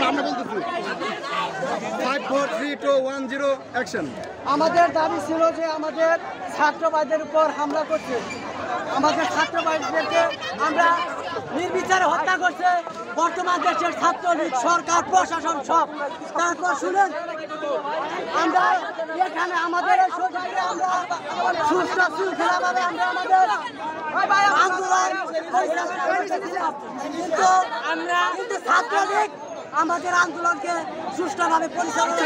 আমরা বলতেছি 5 4 3 2 1 0 অ্যাকশন। আমাদের দাবি ছিল যে আমাদের ছাত্র ভাইদের উপর হামলা করছে, আমাদের ছাত্র ভাইদেরকে আমরা নির্বিচারে হত্যা করছে বর্তমান দেশের ছাত্রলীগ সরকার প্রশাসন সব। তারপর শুনেন আমরা এখানে আমাদের এই সোসাইটি আমরা সুস্থ শৃঙ্খলাভাবে আমরা আমাদের আন্দোলন কিন্তু ছাত্রলীগ আমাদের আন্দোলনকে সুষ্ঠুভাবে পরিচালনা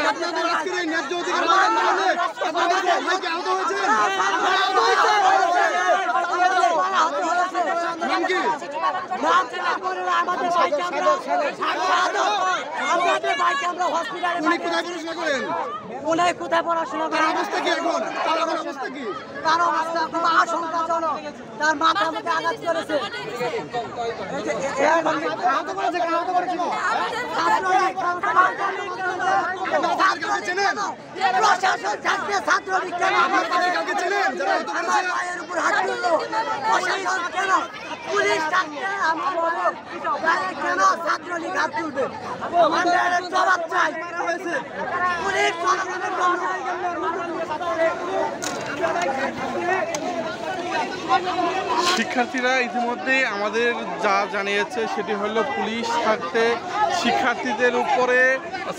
কোথায় পড়াশোনা করেন? তার অবস্থা খুব আশঙ্কাজনক, তার মাথার মধ্যে আঘাত করেছে। প্রশাসন থাকতে ছাত্রলীগ কেন আমার ভাইয়ের উপর হাত তুললো? প্রশাসন কেন, পুলিশ থাকতে আমার ভাইয়ের কেন ছাত্রলীগ হাত তুলবে? আমাদের জবাব চাই। পুলিশ শিক্ষার্থীরা ইতিমধ্যেই আমাদের যা জানিয়েছে সেটি হলো পুলিশ থাকতে শিক্ষার্থীদের উপরে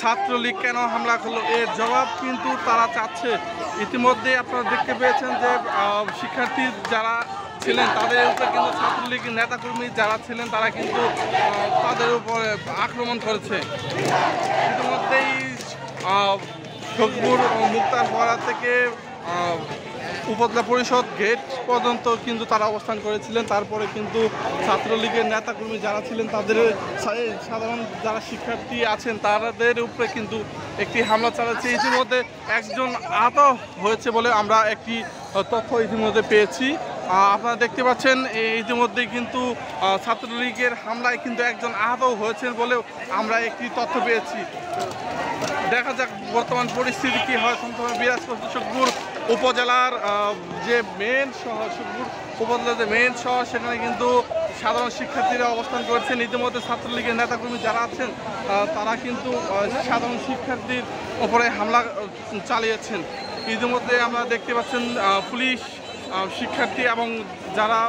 ছাত্রলীগ কেন হামলা করলো এর জবাব কিন্তু তারা চাচ্ছে। ইতিমধ্যে আপনারা দেখতে পেয়েছেন যে শিক্ষার্থী যারা ছিলেন তাদের উপরে কিন্তু ছাত্রলীগের নেতাকর্মী যারা ছিলেন তারা কিন্তু তাদের উপরে আক্রমণ করেছে। ইতিমধ্যেই শোকপুর মুক্তারপাড়া থেকে উপজেলা পরিষদ গেট পর্যন্ত কিন্তু তারা অবস্থান করেছিলেন। তারপরে কিন্তু ছাত্রলীগের নেতাকর্মী যারা ছিলেন তাদের সাধারণ যারা শিক্ষার্থী আছেন তাদের উপরে কিন্তু একটি হামলা চালাচ্ছে। ইতিমধ্যে একজন আহত হয়েছে বলে আমরা একটি তথ্য ইতিমধ্যে পেয়েছি। আপনারা দেখতে পাচ্ছেন ইতিমধ্যেই কিন্তু ছাত্রলীগের হামলায় কিন্তু একজন আহত হয়েছেন বলেও আমরা একটি তথ্য পেয়েছি। দেখা যাক বর্তমান পরিস্থিতি কী হয়। সম্পূর্ণ বিরাজ করছে শোকপুর উপজেলার যে মেন শহর, শোকপুর উপজেলার যে মেন শহর, সেখানে কিন্তু সাধারণ শিক্ষার্থীরা অবস্থান করছেন। ইতিমধ্যে ছাত্রলীগের নেতাকর্মী যারা আছেন তারা কিন্তু সাধারণ শিক্ষার্থীর ওপরে হামলা চালিয়েছেন। ইতিমধ্যে আমরা দেখতে পাচ্ছেন পুলিশ, শিক্ষার্থী এবং যারা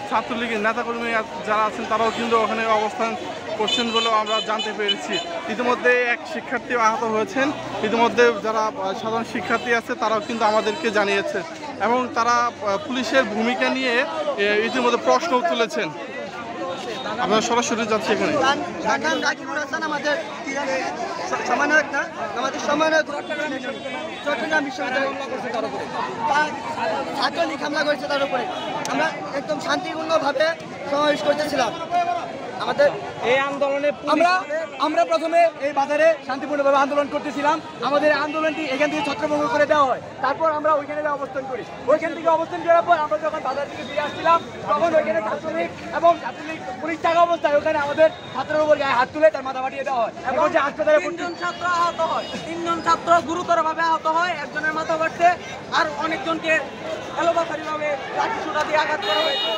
ছাত্রলীগের নেতাকর্মী যারা আছেন তারাও কিন্তু ওখানে অবস্থান করছেন বলেও আমরা জানতে পেরেছি। ইতিমধ্যে এক শিক্ষার্থী আহত হয়েছেন। ইতিমধ্যে যারা সাধারণ শিক্ষার্থী আছে তারাও কিন্তু আমাদেরকে জানিয়েছে এবং তারা পুলিশের ভূমিকা নিয়ে ইতিমধ্যে প্রশ্ন তুলেছেন। আমরা সরাসরি যাচ্ছি এখানে। চট্টগ্রাম বিশ্ববিদ্যালয় ছাত্রলীগ হামলা করেছে, তার উপরে আমরা একদম শান্তিপূর্ণভাবে সমাবেশ করতেছিলাম। আমাদের এই আন্দোলনে আমরা প্রথমে এই বাজারে শান্তিপূর্ণভাবে আন্দোলন করতেছিলাম। আমাদের আন্দোলনটি এখান থেকে ছত্রভঙ্গ করে দেওয়া হয়। তারপর আমরা ওইখানে অবস্থান করি। ওইখান থেকে অবস্থান করার পর আমরা যখন বাজার থেকে ফিরে আসছিলাম তখন ওইখানে ছাত্রলীগ এবং ছাত্রলীগ পুলিশ থাকা অবস্থায় ওখানে আমাদের ছাত্রের উপর গায়ে হাত তুলে তার মাথা ফাটিয়ে দেওয়া হয় এবং যে হাসপাতালে 3 জন ছাত্র আহত হয়। 3 জন ছাত্র গুরুতরভাবে আহত হয়, একজনের মাথা ফাটছে আর অনেকজনকে এলোপাথারিভাবে লাঠি সোঁটা দিয়ে আঘাত করা হয়েছে।